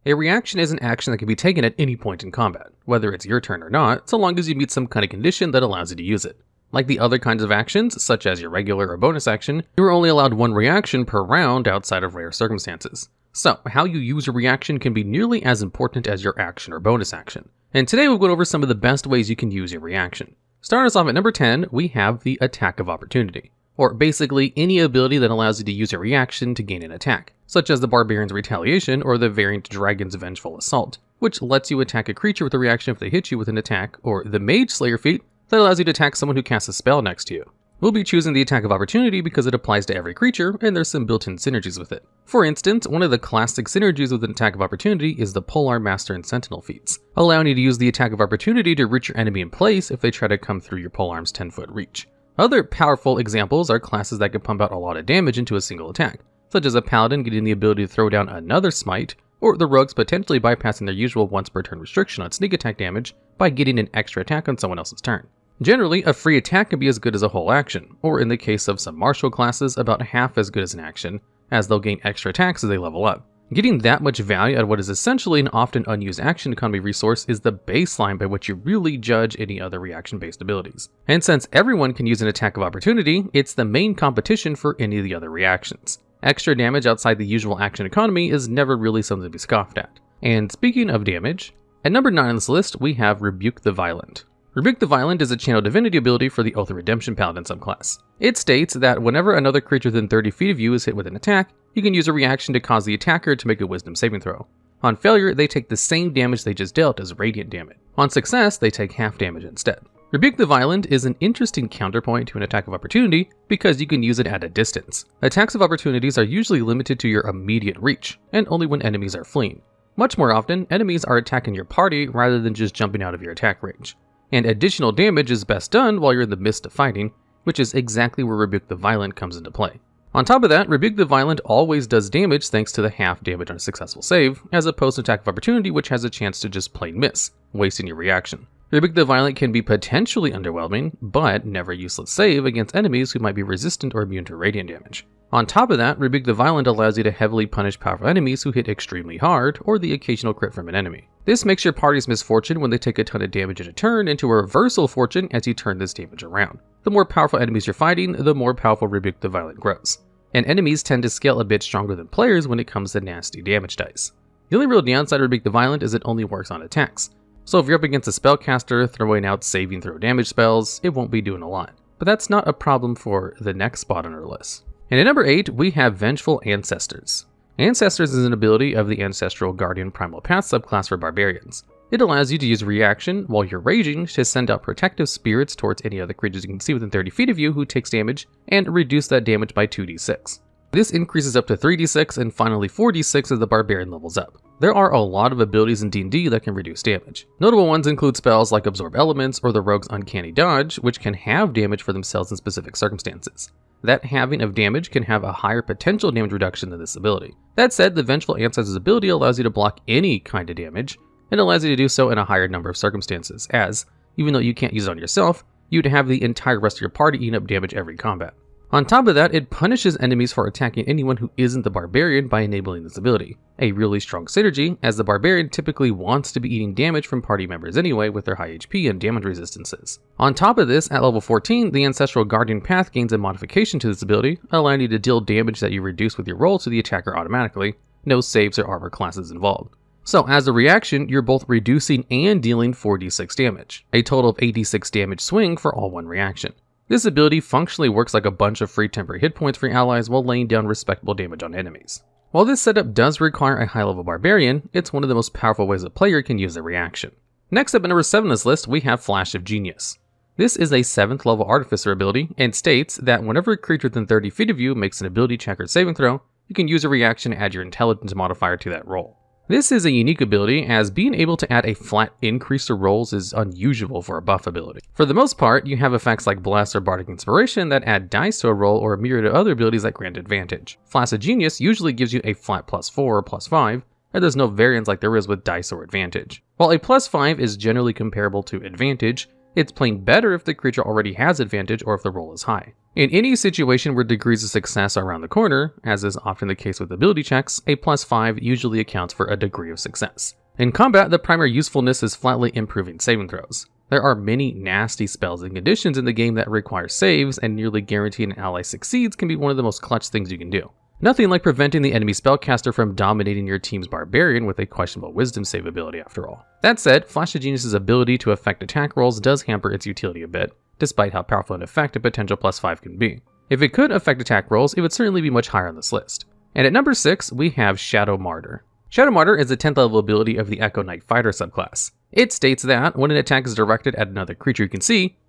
A reaction is an action that can be taken at any point in combat, whether it's your turn or not, so long as you meet some kind of condition that allows you to use it. Like the other kinds of actions, such as your regular or bonus action, you are only allowed one reaction per round outside of rare circumstances. So, how you use a reaction can be nearly as important as your action or bonus action. And today we'll go over some of the best ways you can use your reaction. Starting us off at number 10, we have the Attack of Opportunity, or basically any ability that allows you to use a reaction to gain an attack, such as the Barbarian's Retaliation or the variant Dragon's Vengeful Assault, which lets you attack a creature with a reaction if they hit you with an attack, or the Mage Slayer feat that allows you to attack someone who casts a spell next to you. We'll be choosing the Attack of Opportunity because it applies to every creature and there's some built-in synergies with it. For instance, one of the classic synergies with an Attack of Opportunity is the Polar Master and Sentinel feats, allowing you to use the Attack of Opportunity to reach your enemy in place if they try to come through your polearm's 10-foot reach. Other powerful examples are classes that can pump out a lot of damage into a single attack, such as a Paladin getting the ability to throw down another smite, or the Rogues potentially bypassing their usual once per turn restriction on sneak attack damage by getting an extra attack on someone else's turn. Generally, a free attack can be as good as a whole action, or in the case of some martial classes, about half as good as an action, as they'll gain extra attacks as they level up. Getting that much value out of what is essentially an often unused action economy resource is the baseline by which you really judge any other reaction-based abilities. And since everyone can use an Attack of Opportunity, it's the main competition for any of the other reactions. Extra damage outside the usual action economy is never really something to be scoffed at. And speaking of damage, at number 9 on this list we have Rebuke the Violent. Rebuke the Violent is a channel divinity ability for the Oath of Redemption Paladin subclass. It states that whenever another creature within 30 feet of you is hit with an attack, you can use a reaction to cause the attacker to make a wisdom saving throw. On failure, they take the same damage they just dealt as radiant damage. On success, they take half damage instead. Rebuke the Violent is an interesting counterpoint to an Attack of Opportunity because you can use it at a distance. Attacks of Opportunities are usually limited to your immediate reach, and only when enemies are fleeing. Much more often, enemies are attacking your party rather than just jumping out of your attack range. And additional damage is best done while you're in the midst of fighting, which is exactly where Rebuke the Violent comes into play. On top of that, Rebuke the Violent always does damage thanks to the half damage on a successful save, as opposed to Attack of Opportunity, which has a chance to just plain miss, wasting your reaction. Rebuke the Violent can be potentially underwhelming, but never a useless save against enemies who might be resistant or immune to radiant damage. On top of that, Rebuke the Violent allows you to heavily punish powerful enemies who hit extremely hard, or the occasional crit from an enemy. This makes your party's misfortune when they take a ton of damage in a turn into a reversal fortune as you turn this damage around. The more powerful enemies you're fighting, the more powerful Rebuke the Violent grows. And enemies tend to scale a bit stronger than players when it comes to nasty damage dice. The only real downside of Rebuke the Violent is it only works on attacks. So if you're up against a spellcaster throwing out saving throw damage spells, it won't be doing a lot. But that's not a problem for the next spot on our list. And at number 8, we have Vengeful Ancestors. Ancestors is an ability of the Ancestral Guardian Primal Path subclass for Barbarians. It allows you to use reaction while you're raging to send out protective spirits towards any other creatures you can see within 30 feet of you who takes damage, and reduce that damage by 2d6. This increases up to 3d6 and finally 4d6 as the Barbarian levels up. There are a lot of abilities in D&D that can reduce damage. Notable ones include spells like Absorb Elements or the Rogue's Uncanny Dodge, which can have damage for themselves in specific circumstances. That halving of damage can have a higher potential damage reduction than this ability. That said, the Vengeful Ancestors ability allows you to block any kind of damage, and allows you to do so in a higher number of circumstances, as, even though you can't use it on yourself, you'd have the entire rest of your party eating up damage every combat. On top of that, it punishes enemies for attacking anyone who isn't the Barbarian by enabling this ability. A really strong synergy, as the Barbarian typically wants to be eating damage from party members anyway with their high HP and damage resistances. On top of this, at level 14, the Ancestral Guardian Path gains a modification to this ability, allowing you to deal damage that you reduce with your roll to the attacker automatically, no saves or armor classes involved. So as a reaction, you're both reducing and dealing 4d6 damage, a total of 8d6 damage swing for all one reaction. This ability functionally works like a bunch of free temporary hit points for your allies while laying down respectable damage on enemies. While this setup does require a high level Barbarian, it's one of the most powerful ways a player can use a reaction. Next up at number 7 on this list, we have Flash of Genius. This is a 7th level Artificer ability, and states that whenever a creature within 30 feet of you makes an ability check or saving throw, you can use a reaction to add your intelligence modifier to that roll. This is a unique ability, as being able to add a flat increase to rolls is unusual for a buff ability. For the most part, you have effects like Bless or Bardic Inspiration that add dice to a roll or a myriad of other abilities that grant advantage. Flash of Genius usually gives you a flat +4 or +5, and there's no variance like there is with dice or advantage. While a +5 is generally comparable to advantage, It's plain better if the creature already has advantage or if the roll is high. In any situation where degrees of success are around the corner, as is often the case with ability checks, a +5 usually accounts for a degree of success. In combat, the primary usefulness is flatly improving saving throws. There are many nasty spells and conditions in the game that require saves, and nearly guaranteeing an ally succeeds can be one of the most clutch things you can do. Nothing like preventing the enemy spellcaster from dominating your team's barbarian with a questionable wisdom save ability after all. That said, Flash of Genius's ability to affect attack rolls does hamper its utility a bit, despite how powerful an effect a potential +5 can be. If it could affect attack rolls, it would certainly be much higher on this list. And at number 6, we have Shadow Martyr. Shadow Martyr is a 10th level ability of the Echo Knight Fighter subclass. It states that, when an attack is directed at another creature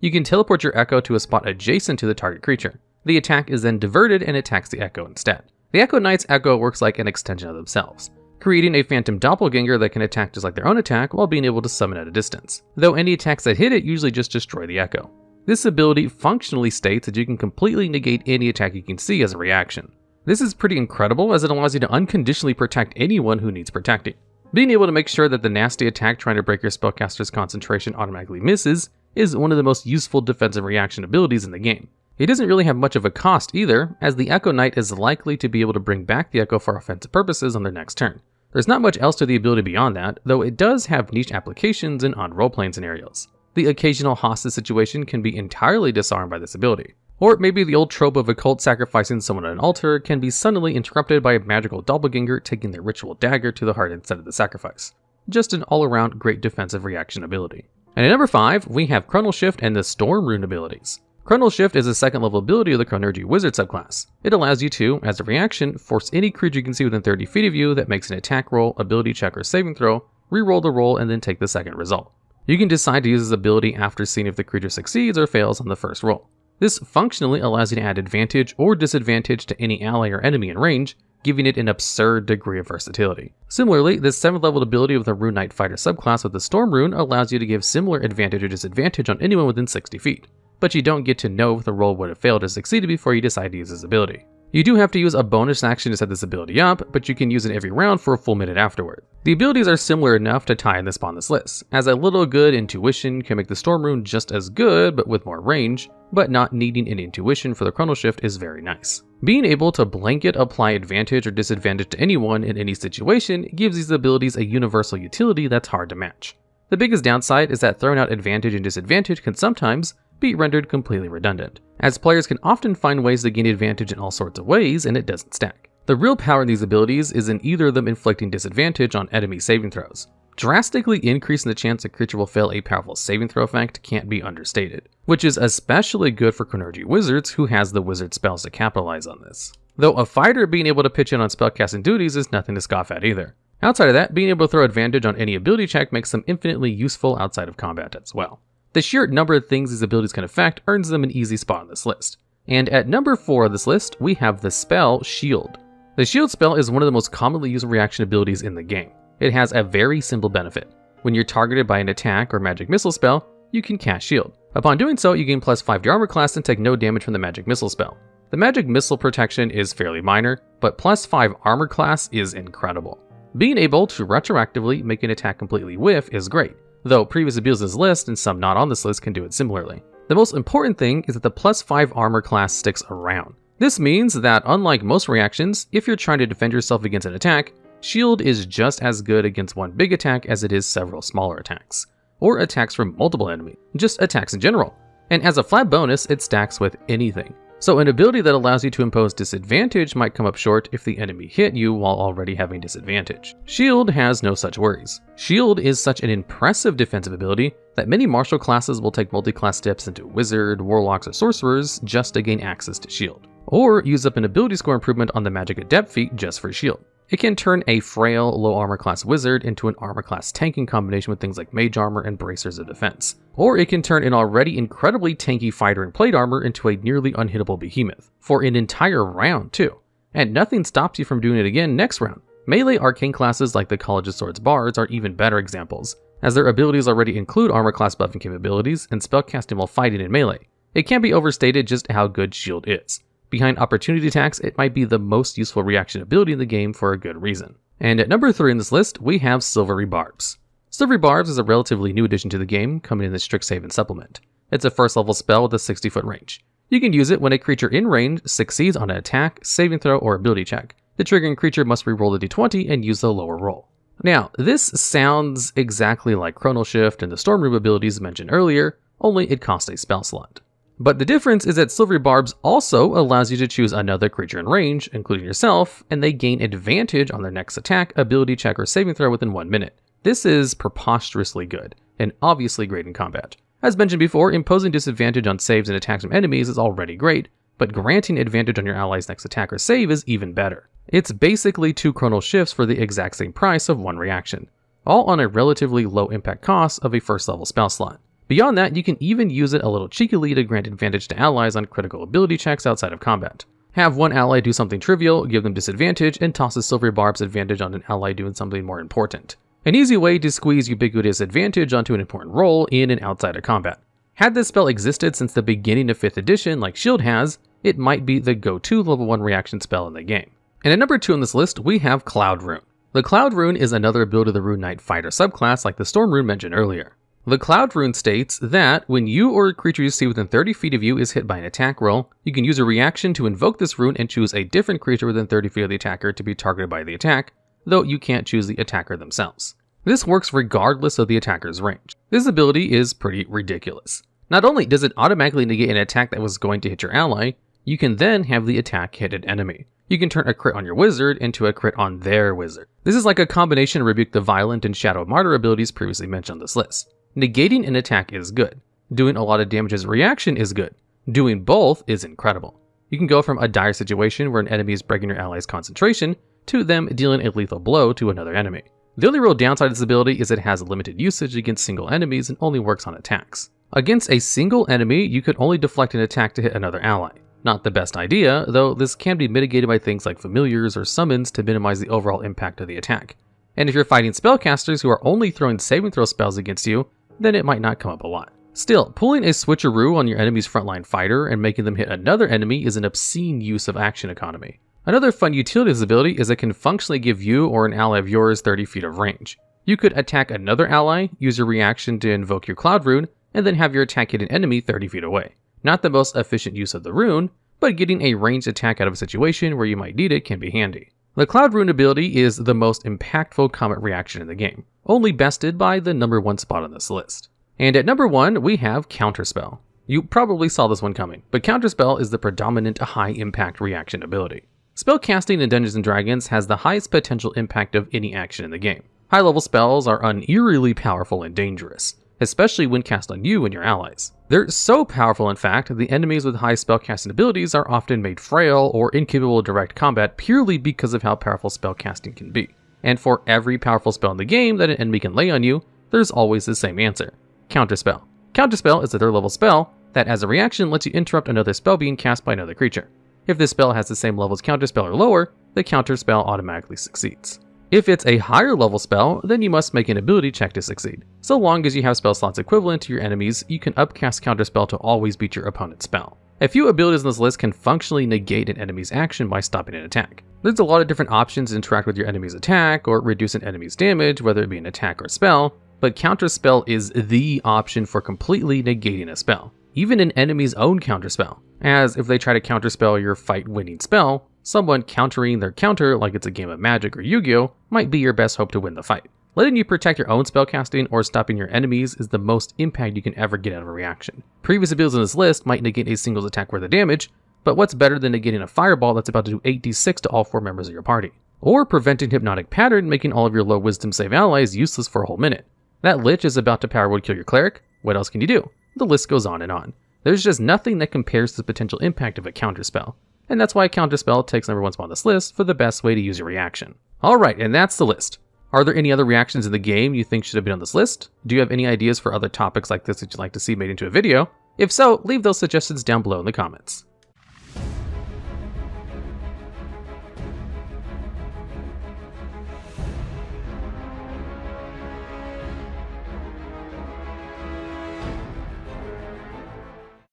you can teleport your Echo to a spot adjacent to the target creature. The attack is then diverted and attacks the Echo instead. The Echo Knight's Echo works like an extension of themselves, creating a phantom doppelganger that can attack just like their own attack while being able to summon at a distance, though any attacks that hit it usually just destroy the Echo. This ability functionally states that you can completely negate any attack you can see as a reaction. This is pretty incredible as it allows you to unconditionally protect anyone who needs protecting. Being able to make sure that the nasty attack trying to break your spellcaster's concentration automatically misses is one of the most useful defensive reaction abilities in the game. It doesn't really have much of a cost either, as the Echo Knight is likely to be able to bring back the Echo for offensive purposes on their next turn. There's not much else to the ability beyond that, though it does have niche applications in odd role-playing scenarios. The occasional hostage situation can be entirely disarmed by this ability. Or maybe the old trope of a cult sacrificing someone on an altar can be suddenly interrupted by a magical doppelganger taking their ritual dagger to the heart instead of the sacrifice. Just an all-around great defensive reaction ability. And at number 5, we have Chronal Shift and the Storm Rune abilities. Chronal Shift is a 2nd level ability of the Chronergy Wizard subclass. It allows you to, as a reaction, force any creature you can see within 30 feet of you that makes an attack roll, ability check, or saving throw, re-roll the roll, and then take the second result. You can decide to use this ability after seeing if the creature succeeds or fails on the first roll. This functionally allows you to add advantage or disadvantage to any ally or enemy in range, giving it an absurd degree of versatility. Similarly, this 7th level ability of the Rune Knight Fighter subclass with the Storm Rune allows you to give similar advantage or disadvantage on anyone within 60 feet, but you don't get to know if the roll would have failed or succeeded before you decide to use this ability. You do have to use a bonus action to set this ability up, but you can use it every round for a full minute afterward. The abilities are similar enough to tie in this on this list, as a little good intuition can make the Storm Rune just as good but with more range, but not needing an intuition for the Chronal Shift is very nice. Being able to blanket apply advantage or disadvantage to anyone in any situation gives these abilities a universal utility that's hard to match. The biggest downside is that throwing out advantage and disadvantage can sometimes be rendered completely redundant, as players can often find ways to gain advantage in all sorts of ways and it doesn't stack. The real power in these abilities is in either of them inflicting disadvantage on enemy saving throws. Drastically increasing the chance a creature will fail a powerful saving throw effect can't be understated, which is especially good for Chronergy Wizards who has the wizard spells to capitalize on this. Though a fighter being able to pitch in on spellcasting duties is nothing to scoff at either. Outside of that, being able to throw advantage on any ability check makes them infinitely useful outside of combat as well. The sheer number of things these abilities can affect earns them an easy spot on this list. And at number 4 of this list, we have the spell Shield. The Shield spell is one of the most commonly used reaction abilities in the game. It has a very simple benefit. When you're targeted by an attack or magic missile spell, you can cast Shield. Upon doing so, you gain +5 to your armor class and take no damage from the magic missile spell. The magic missile protection is fairly minor, but +5 armor class is incredible. Being able to retroactively make an attack completely whiff is great, though previous abilities in this list and some not on this list can do it similarly. The most important thing is that the +5 armor class sticks around. This means that unlike most reactions, if you're trying to defend yourself against an attack, Shield is just as good against one big attack as it is several smaller attacks, or attacks from multiple enemies, just attacks in general. And as a flat bonus, it stacks with anything. So an ability that allows you to impose disadvantage might come up short if the enemy hit you while already having disadvantage. Shield has no such worries. Shield is such an impressive defensive ability that many martial classes will take multi-class steps into wizard, warlocks, or sorcerers just to gain access to Shield, or use up an ability score improvement on the magic adept feat just for Shield. It can turn a frail, low armor class wizard into an armor class tank in combination with things like mage armor and bracers of defense. Or it can turn an already incredibly tanky fighter in plate armor into a nearly unhittable behemoth, for an entire round too. And nothing stops you from doing it again next round. Melee arcane classes like the College of Swords Bards are even better examples, as their abilities already include armor class buffing capabilities and spellcasting while fighting in melee. It can't be overstated just how good Shield is. Behind opportunity attacks, it might be the most useful reaction ability in the game for a good reason. And at number 3 in this list, we have Silvery Barbs. Silvery Barbs is a relatively new addition to the game, coming in the Strict Save and Supplement. It's a first level spell with a 60-foot range. You can use it when a creature in range succeeds on an attack, saving throw, or ability check. The triggering creature must reroll the d20 and use the lower roll. Now, this sounds exactly like Chronal Shift and the Storm Room abilities mentioned earlier, only it costs a spell slot. But the difference is that Silvery Barbs also allows you to choose another creature in range, including yourself, and they gain advantage on their next attack, ability check, or saving throw within 1 minute. This is preposterously good, and obviously great in combat. As mentioned before, imposing disadvantage on saves and attacks from enemies is already great, but granting advantage on your ally's next attack or save is even better. It's basically 2 Chronal Shifts for the exact same price of 1 reaction, all on a relatively low impact cost of a first level spell slot. Beyond that, you can even use it a little cheekily to grant advantage to allies on critical ability checks outside of combat. Have one ally do something trivial, give them disadvantage, and toss a Silvery Barbs advantage on an ally doing something more important. An easy way to squeeze ubiquitous advantage onto an important role in and outside of combat. Had this spell existed since the beginning of 5th edition like Shield has, it might be the go-to level 1 reaction spell in the game. And at number 2 on this list, we have Cloud Rune. The Cloud Rune is another ability of the Rune Knight fighter subclass like the Storm Rune mentioned earlier. The Cloud Rune states that when you or a creature you see within 30 feet of you is hit by an attack roll, you can use a reaction to invoke this rune and choose a different creature within 30 feet of the attacker to be targeted by the attack, though you can't choose the attacker themselves. This works regardless of the attacker's range. This ability is pretty ridiculous. Not only does it automatically negate an attack that was going to hit your ally, you can then have the attack hit an enemy. You can turn a crit on your wizard into a crit on their wizard. This is like a combination of Rebuke the Violent and Shadow Martyr abilities previously mentioned on this list. Negating an attack is good. Doing a lot of damage as a reaction is good. Doing both is incredible. You can go from a dire situation where an enemy is breaking your ally's concentration to them dealing a lethal blow to another enemy. The only real downside of this ability is it has limited usage against single enemies and only works on attacks. Against a single enemy, you could only deflect an attack to hit another ally. Not the best idea, though this can be mitigated by things like familiars or summons to minimize the overall impact of the attack. And if you're fighting spellcasters who are only throwing saving throw spells against you, then it might not come up a lot. Still, pulling a switcheroo on your enemy's frontline fighter and making them hit another enemy is an obscene use of action economy. Another fun utility of this ability is it can functionally give you or an ally of yours 30 feet of range. You could attack another ally, use your reaction to invoke your Cloud Rune, and then have your attack hit an enemy 30 feet away. Not the most efficient use of the rune, but getting a ranged attack out of a situation where you might need it can be handy. The Cloud Rune ability is the most impactful combat reaction in the game, only bested by the number 1 spot on this list. And at number 1, we have Counterspell. You probably saw this one coming, but Counterspell is the predominant high-impact reaction ability. Spellcasting in Dungeons & Dragons has the highest potential impact of any action in the game. High-level spells are uneerily powerful and dangerous, especially when cast on you and your allies. They're so powerful, in fact, that the enemies with high spellcasting abilities are often made frail or incapable of direct combat purely because of how powerful spellcasting can be. And for every powerful spell in the game that an enemy can lay on you, there's always the same answer: Counterspell. Counterspell is a 3rd level spell that as a reaction lets you interrupt another spell being cast by another creature. If this spell has the same level as Counterspell or lower, the Counterspell automatically succeeds. If it's a higher level spell, then you must make an ability check to succeed. So long as you have spell slots equivalent to your enemies, you can upcast Counterspell to always beat your opponent's spell. A few abilities on this list can functionally negate an enemy's action by stopping an attack. There's a lot of different options to interact with your enemy's attack or reduce an enemy's damage, whether it be an attack or spell, but Counterspell is the option for completely negating a spell, even an enemy's own Counterspell, as if they try to counterspell your fight-winning spell, someone countering their counter like it's a game of Magic or Yu-Gi-Oh! Might be your best hope to win the fight. Letting you protect your own spellcasting or stopping your enemies is the most impact you can ever get out of a reaction. Previous abilities on this list might negate a singles attack worth of damage, but what's better than negating a fireball that's about to do 8d6 to all 4 members of your party? Or preventing Hypnotic Pattern, making all of your low wisdom save allies useless for a whole minute. That Lich is about to power wood kill your cleric. What else can you do? The list goes on and on. There's just nothing that compares to the potential impact of a counterspell. And that's why Counterspell takes number 1 spot on this list for the best way to use your reaction. Alright, and that's the list. Are there any other reactions in the game you think should have been on this list? Do you have any ideas for other topics like this that you'd like to see made into a video? If so, leave those suggestions down below in the comments.